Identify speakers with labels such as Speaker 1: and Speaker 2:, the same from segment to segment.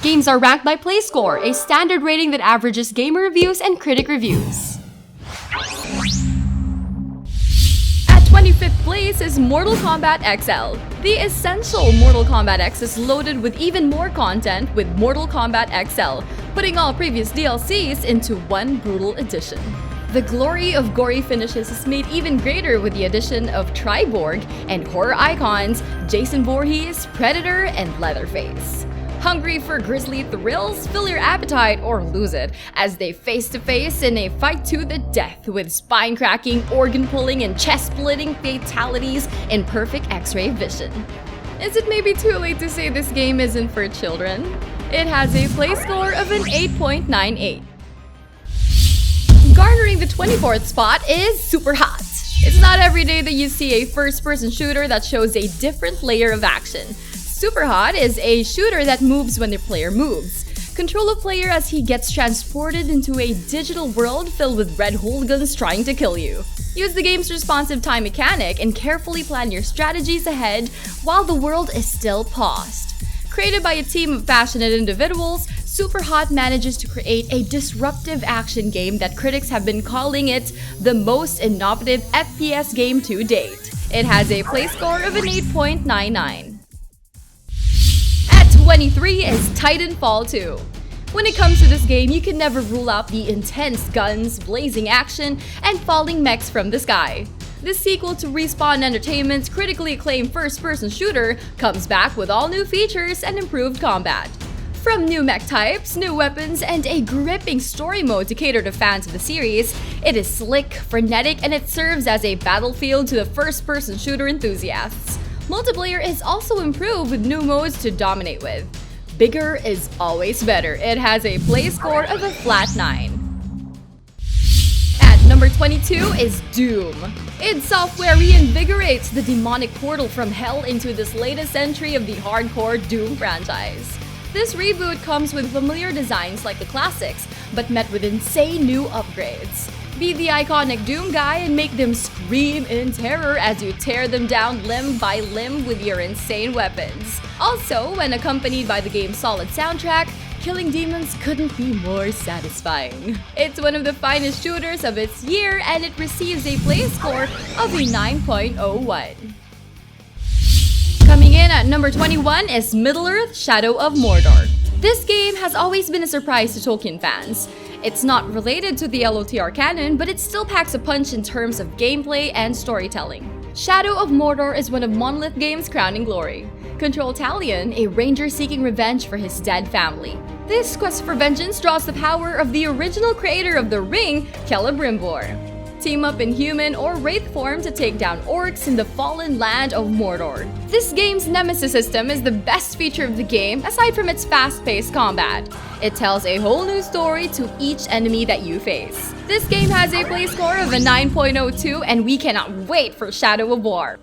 Speaker 1: Games are ranked by play score, a standard rating that averages gamer reviews and critic reviews. At 25th place is Mortal Kombat XL. The essential Mortal Kombat X is loaded with even more content with Mortal Kombat XL, putting all previous DLCs into one brutal edition. The glory of gory finishes is made even greater with the addition of Triborg and horror icons Jason Voorhees, Predator, and Leatherface. Hungry for grisly thrills? Fill your appetite or lose it as they face-to-face in a fight to the death with spine-cracking, organ-pulling, and chest-splitting fatalities in perfect X-ray vision. Is it maybe too late to say this game isn't for children? It has a play score of an 8.98. Garnering the 24th spot is Super Hot. It's not every day that you see a first-person shooter that shows a different layer of action. Super Hot is a shooter that moves when the player moves. Control a player as he gets transported into a digital world filled with red hooligans trying to kill you. Use the game's responsive time mechanic and carefully plan your strategies ahead while the world is still paused. Created by a team of passionate individuals, Super Hot manages to create a disruptive action game that critics have been calling it the most innovative FPS game to date. It has a play score of an 8.99. At 23 is Titanfall 2. When it comes to this game, you can never rule out the intense guns, blazing action, and falling mechs from the sky. This sequel to Respawn Entertainment's critically acclaimed first-person shooter comes back with all new features and improved combat. From new mech types, new weapons, and a gripping story mode to cater to fans of the series, it is slick, frenetic, and it serves as a battlefield to the first-person shooter enthusiasts. Multiplayer is also improved with new modes to dominate with. Bigger is always better. It has a play score of a flat 9. At number 22 is Doom. id Software reinvigorates the demonic portal from hell into this latest entry of the hardcore Doom franchise. This reboot comes with familiar designs like the classics, but met with insane new upgrades. Be the iconic Doom guy and make them scream in terror as you tear them down limb by limb with your insane weapons. Also, when accompanied by the game's solid soundtrack, killing demons couldn't be more satisfying. It's one of the finest shooters of its year and it receives a play score of a 9.01. Coming in at number 21 is Middle-earth: Shadow of Mordor. This game has always been a surprise to Tolkien fans. It's not related to the LOTR canon, but it still packs a punch in terms of gameplay and storytelling. Shadow of Mordor is one of Monolith Games' crowning glory. Control Talion, a ranger seeking revenge for his dead family. This quest for vengeance draws the power of the original creator of the ring, Celebrimbor. Team up in human or wraith form to take down orcs in the fallen land of Mordor. This game's nemesis system is the best feature of the game aside from its fast-paced combat. It tells a whole new story to each enemy that you face. This game has a play score of a 9.02 and we cannot wait for Shadow of War.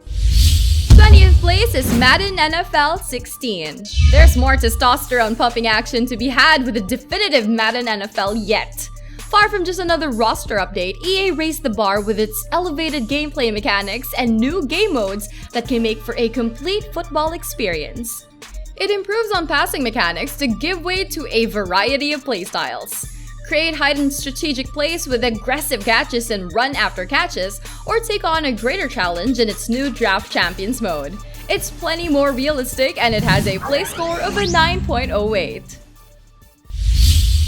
Speaker 1: 20th place is Madden NFL 16. There's more testosterone pumping action to be had with the definitive Madden NFL yet. Far from just another roster update, EA raised the bar with its elevated gameplay mechanics and new game modes that can make for a complete football experience. It improves on passing mechanics to give way to a variety of playstyles. Create hidden strategic plays with aggressive catches and run after catches, or take on a greater challenge in its new Draft Champions mode. It's plenty more realistic and it has a play score of a 9.08.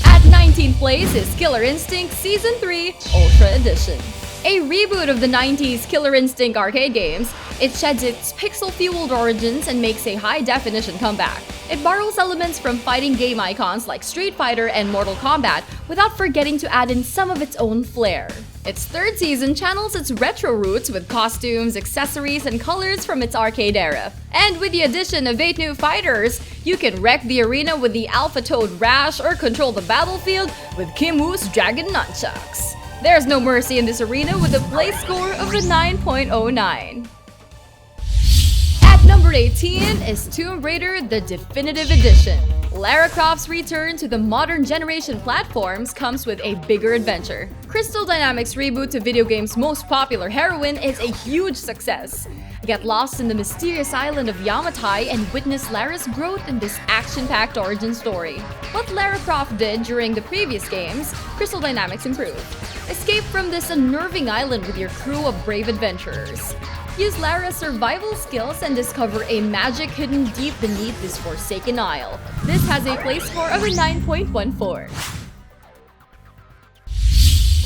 Speaker 1: At 19th place is Killer Instinct Season 3 Ultra Edition. A reboot of the 90s Killer Instinct arcade games, it sheds its pixel-fueled origins and makes a high-definition comeback. It borrows elements from fighting game icons like Street Fighter and Mortal Kombat without forgetting to add in some of its own flair. Its third season channels its retro roots with costumes, accessories, and colors from its arcade era. And with the addition of 8 new fighters, you can wreck the arena with the Alpha Toad Rash or control the battlefield with Kim Woo's Dragon Nunchucks. There's no mercy in this arena with a play score of a 9.09. At number 18 is Tomb Raider The Definitive Edition. Lara Croft's return to the modern generation platforms comes with a bigger adventure. Crystal Dynamics' reboot to video games' most popular heroine is a huge success. Get lost in the mysterious island of Yamatai and witness Lara's growth in this action-packed origin story. What Lara Croft did during the previous games, Crystal Dynamics improved. Escape from this unnerving island with your crew of brave adventurers. Use Lara's survival skills and discover a magic hidden deep beneath this forsaken isle. This has a play score of a 9.14.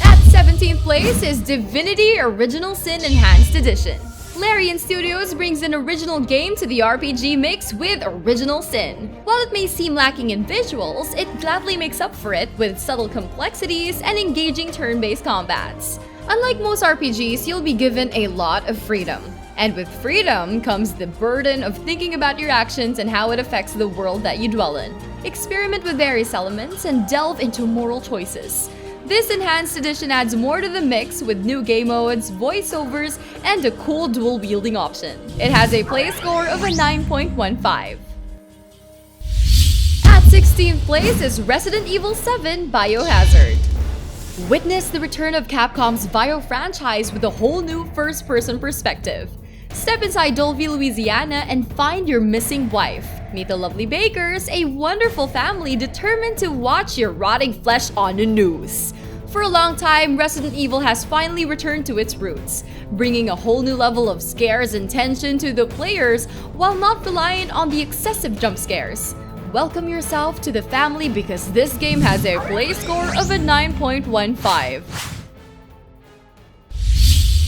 Speaker 1: At 17th place is Divinity Original Sin Enhanced Edition. Larian Studios brings an original game to the RPG mix with Original Sin. While it may seem lacking in visuals, it gladly makes up for it with subtle complexities and engaging turn-based combats. Unlike most RPGs, you'll be given a lot of freedom. And with freedom comes the burden of thinking about your actions and how it affects the world that you dwell in. Experiment with various elements and delve into moral choices. This enhanced edition adds more to the mix with new game modes, voiceovers, and a cool dual-wielding option. It has a play score of a 9.15. At 16th place is Resident Evil 7 Biohazard. Witness the return of Capcom's Bio franchise with a whole new first-person perspective. Step inside Dolby, Louisiana and find your missing wife. Meet the lovely Bakers, a wonderful family determined to watch your rotting flesh on the news. For a long time, Resident Evil has finally returned to its roots, bringing a whole new level of scares and tension to the players while not reliant on the excessive jump scares. Welcome yourself to the family because this game has a play score of a 9.15.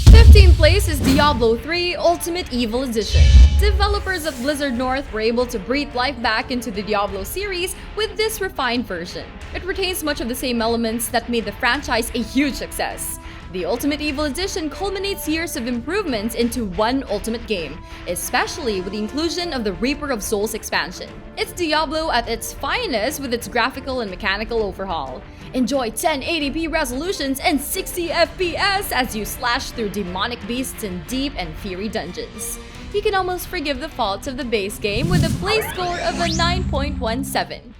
Speaker 1: 15th place is Diablo 3 Ultimate Evil Edition. Developers of Blizzard North were able to breathe life back into the Diablo series with this refined version. It retains much of the same elements that made the franchise a huge success. The Ultimate Evil Edition culminates years of improvements into one ultimate game, especially with the inclusion of the Reaper of Souls expansion. It's Diablo at its finest with its graphical and mechanical overhaul. Enjoy 1080p resolutions and 60 FPS as you slash through demonic beasts in deep and fiery dungeons. You can almost forgive the faults of the base game with a play score of a 9.17.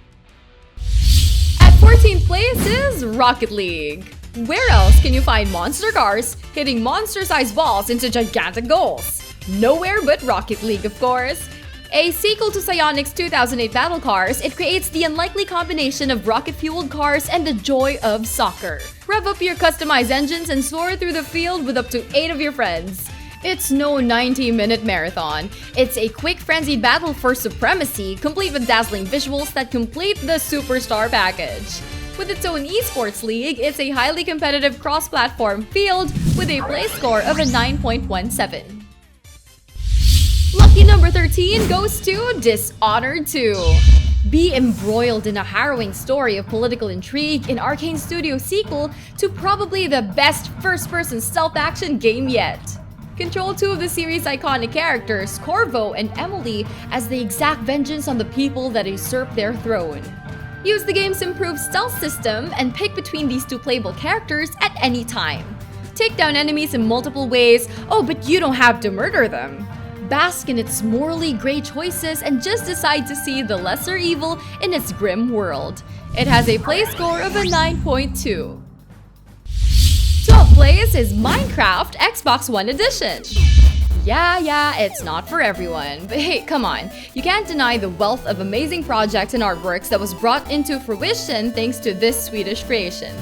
Speaker 1: At 14th place is Rocket League. Where else can you find monster cars hitting monster-sized balls into gigantic goals? Nowhere but Rocket League, of course. A sequel to Psyonix's 2008 battle cars, it creates the unlikely combination of rocket-fueled cars and the joy of soccer. Rev up your customized engines and soar through the field with up to 8 of your friends. It's no 90-minute marathon. It's a quick, frenzied battle for supremacy, complete with dazzling visuals that complete the superstar package. With its own esports league, it's a highly competitive cross-platform field with a play score of a 9.17. Lucky number 13 goes to Dishonored 2. Be embroiled in a harrowing story of political intrigue in Arcane Studios' sequel to probably the best first-person stealth action game yet. Control two of the series' iconic characters, Corvo and Emily, as they exact vengeance on the people that usurp their throne. Use the game's improved stealth system and pick between these two playable characters at any time. Take down enemies in multiple ways, but you don't have to murder them. Bask in its morally gray choices and just decide to see the lesser evil in its grim world. It has a play score of a 9.2. 12th place is Minecraft Xbox One Edition. Yeah, it's not for everyone, but hey, come on. You can't deny the wealth of amazing projects and artworks that was brought into fruition thanks to this Swedish creation.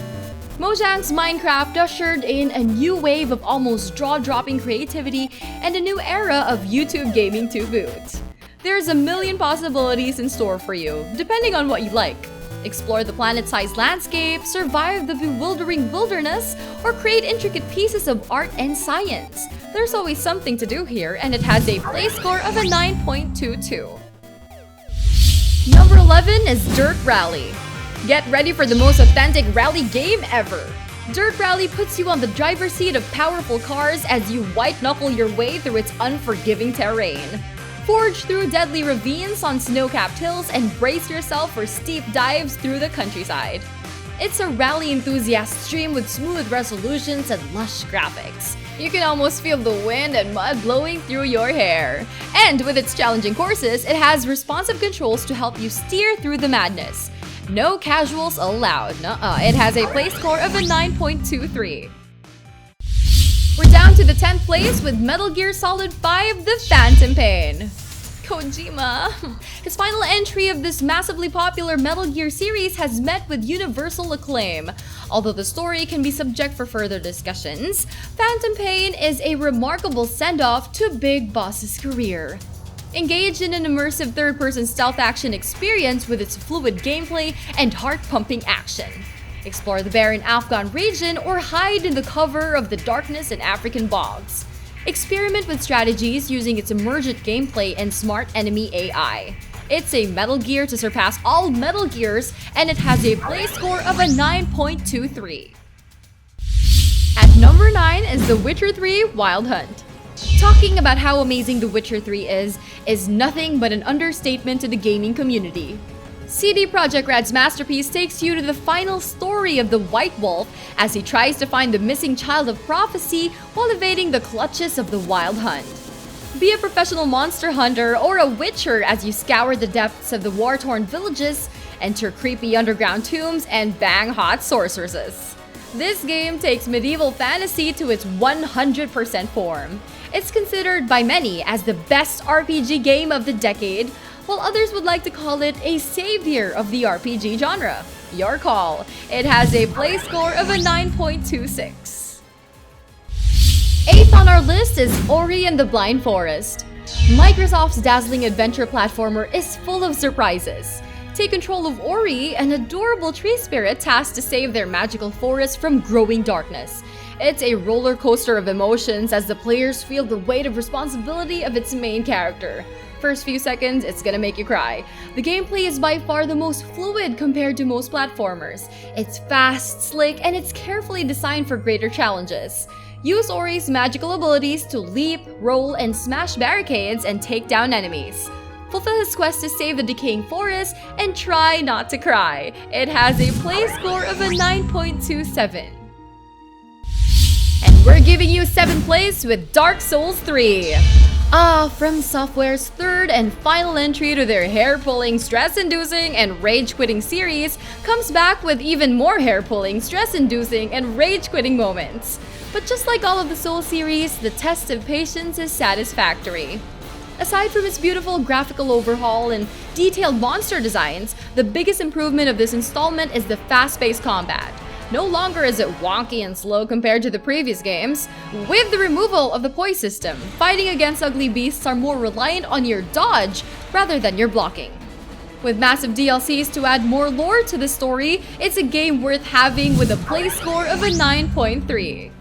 Speaker 1: Mojang's Minecraft ushered in a new wave of almost jaw-dropping creativity and a new era of YouTube gaming to boot. There's a million possibilities in store for you, depending on what you like. Explore the planet-sized landscape, survive the bewildering wilderness, or create intricate pieces of art and science. There's always something to do here, and it has a play score of a 9.22. Number 11 is Dirt Rally. Get ready for the most authentic rally game ever. Dirt Rally puts you on the driver's seat of powerful cars as you white-knuckle your way through its unforgiving terrain. Forge through deadly ravines on snow-capped hills and brace yourself for steep dives through the countryside. It's a rally enthusiast stream with smooth resolutions and lush graphics. You can almost feel the wind and mud blowing through your hair. And with its challenging courses, it has responsive controls to help you steer through the madness. No casuals allowed. It has a play score of a 9.23. We're down to the 10th place with Metal Gear Solid 5: The Phantom Pain. Kojima. His final entry of this massively popular Metal Gear series has met with universal acclaim. Although the story can be subject for further discussions, Phantom Pain is a remarkable send-off to Big Boss's career. Engage in an immersive third-person stealth action experience with its fluid gameplay and heart-pumping action. Explore the barren Afghan region or hide in the cover of the darkness in African bogs. Experiment with strategies using its emergent gameplay and smart enemy AI. It's a Metal Gear to surpass all Metal Gears, and it has a play score of a 9.23. At number 9 is The Witcher 3: Wild Hunt. Talking about how amazing The Witcher 3 is nothing but an understatement to the gaming community. CD Projekt Red's masterpiece takes you to the final story of the White Wolf as he tries to find the missing child of prophecy while evading the clutches of the Wild Hunt. Be a professional monster hunter or a witcher as you scour the depths of the war-torn villages, enter creepy underground tombs, and bang hot sorceresses. This game takes medieval fantasy to its 100% form. It's considered by many as the best RPG game of the decade, while others would like to call it a savior of the RPG genre. Your call. It has a play score of a 9.26. 8th on our list is Ori and the Blind Forest. Microsoft's dazzling adventure platformer is full of surprises. Take control of Ori, an adorable tree spirit tasked to save their magical forest from growing darkness. It's a roller coaster of emotions as the players feel the weight of responsibility of its main character. First few seconds, it's gonna make you cry. The gameplay is by far the most fluid compared to most platformers. It's fast, slick, and it's carefully designed for greater challenges. Use Ori's magical abilities to leap, roll, and smash barricades and take down enemies. Fulfill his quest to save the decaying forest and try not to cry. It has a play score of a 9.27. And we're giving you 7th place with Dark Souls 3. From Software's third and final entry to their hair-pulling, stress-inducing, and rage-quitting series comes back with even more hair-pulling, stress-inducing, and rage-quitting moments. But just like all of the Souls series, the test of patience is satisfactory. Aside from its beautiful graphical overhaul and detailed monster designs, the biggest improvement of this installment is the fast-paced combat. No longer is it wonky and slow compared to the previous games. With the removal of the poise system, fighting against ugly beasts are more reliant on your dodge rather than your blocking. With massive DLCs to add more lore to the story, it's a game worth having with a play score of a 9.3.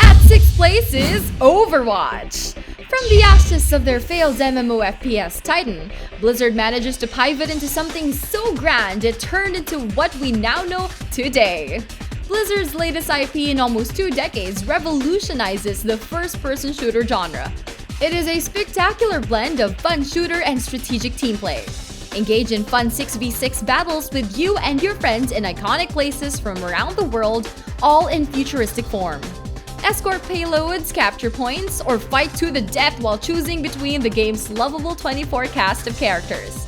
Speaker 1: At 6th place is Overwatch. From the ashes of their failed MMO FPS titan, Blizzard manages to pivot into something so grand it turned into what we now know today. Blizzard's latest IP in almost 2 decades revolutionizes the first-person shooter genre. It is a spectacular blend of fun shooter and strategic team play. Engage in fun 6v6 battles with you and your friends in iconic places from around the world, all in futuristic form. Escort payloads, capture points, or fight to the death while choosing between the game's lovable 24 cast of characters.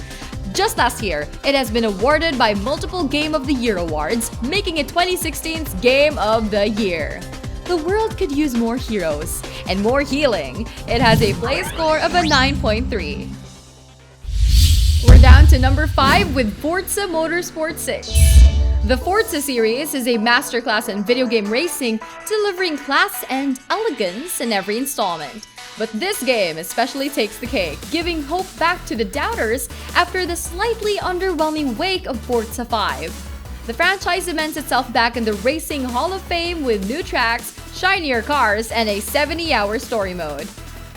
Speaker 1: Just last year, it has been awarded by multiple Game of the Year awards, making it 2016's Game of the Year. The world could use more heroes and more healing. It has a play score of a 9.3. We're down to number 5 with Forza Motorsport 6. The Forza series is a masterclass in video game racing, delivering class and elegance in every installment. But this game especially takes the cake, giving hope back to the doubters after the slightly underwhelming wake of Forza 5. The franchise cements itself back in the Racing Hall of Fame with new tracks, shinier cars, and a 70-hour story mode.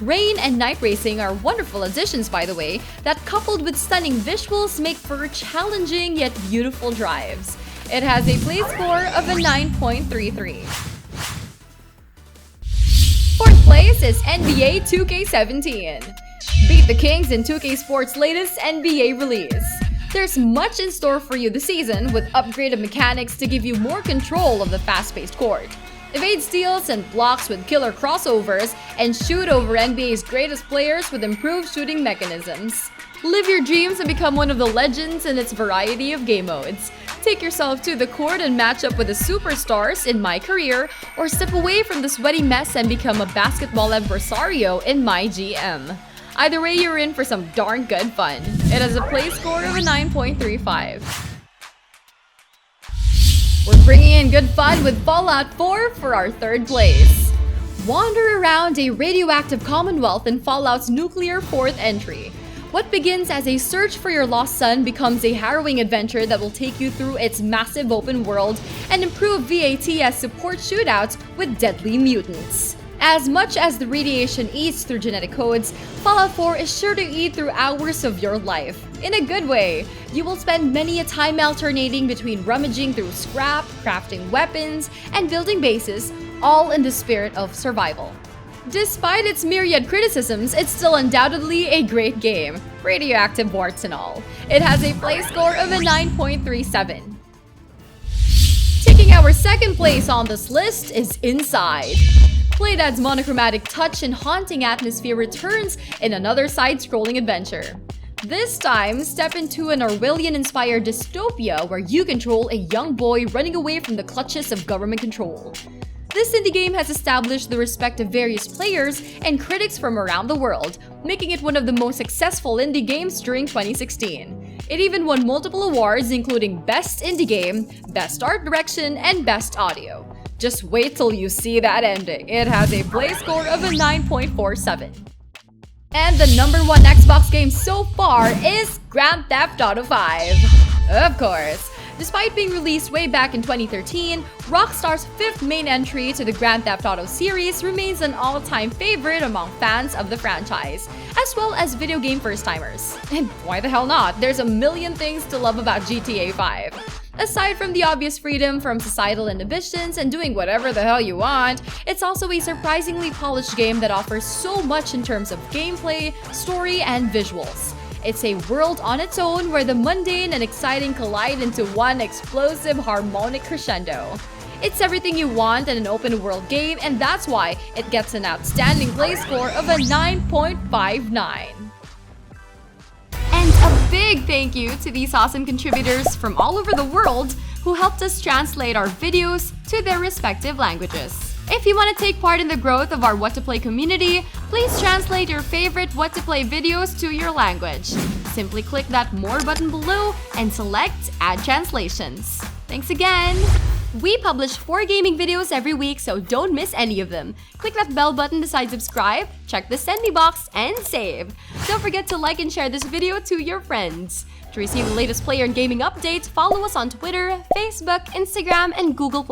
Speaker 1: Rain and night racing are wonderful additions, by the way, that coupled with stunning visuals make for challenging yet beautiful drives. It has a play score of a 9.33. 4th place is NBA 2K17. Beat the Kings in 2K Sports' latest NBA release. There's much in store for you this season with upgraded mechanics to give you more control of the fast-paced court. Evade steals and blocks with killer crossovers, and shoot over NBA's greatest players with improved shooting mechanisms. Live your dreams and become one of the legends in its variety of game modes. Take yourself to the court and match up with the superstars in My Career, or step away from the sweaty mess and become a basketball adversario in My GM. Either way, you're in for some darn good fun. It has a play score of a 9.35. We're bringing in good fun with Fallout 4 for our third place. Wander around a radioactive Commonwealth in Fallout's nuclear fourth entry. What begins as a search for your lost son becomes a harrowing adventure that will take you through its massive open world and improve VATS support shootouts with deadly mutants. As much as the radiation eats through genetic codes, Fallout 4 is sure to eat through hours of your life. In a good way. You will spend many a time alternating between rummaging through scrap, crafting weapons, and building bases, all in the spirit of survival. Despite its myriad criticisms, it's still undoubtedly a great game, radioactive warts and all. It has a play score of a 9.37. Taking our second place on this list is Inside. Playdad's monochromatic touch and haunting atmosphere returns in another side-scrolling adventure. This time, step into an Orwellian-inspired dystopia where you control a young boy running away from the clutches of government control. This indie game has established the respect of various players and critics from around the world, making it one of the most successful indie games during 2016. It even won multiple awards including Best Indie Game, Best Art Direction, and Best Audio. Just wait till you see that ending. It has a play score of a 9.47. And the number one Xbox game so far is Grand Theft Auto 5. Of course. Despite being released way back in 2013, Rockstar's fifth main entry to the Grand Theft Auto series remains an all-time favorite among fans of the franchise, as well as video game first-timers. And why the hell not? There's a million things to love about GTA 5. Aside from the obvious freedom from societal inhibitions and doing whatever the hell you want, it's also a surprisingly polished game that offers so much in terms of gameplay, story, and visuals. It's a world on its own where the mundane and exciting collide into one explosive harmonic crescendo. It's everything you want in an open world game, and that's why it gets an outstanding play score of a 9.59. And a big thank you to these awesome contributors from all over the world who helped us translate our videos to their respective languages. If you want to take part in the growth of our What to Play community, please translate your favorite What to Play videos to your language. Simply click that More button below and select Add Translations. Thanks again! We publish 4 gaming videos every week, so don't miss any of them. Click that bell button beside subscribe, check the send me box, and save. Don't forget to like and share this video to your friends. To receive the latest player and gaming updates, follow us on Twitter, Facebook, Instagram, and Google+.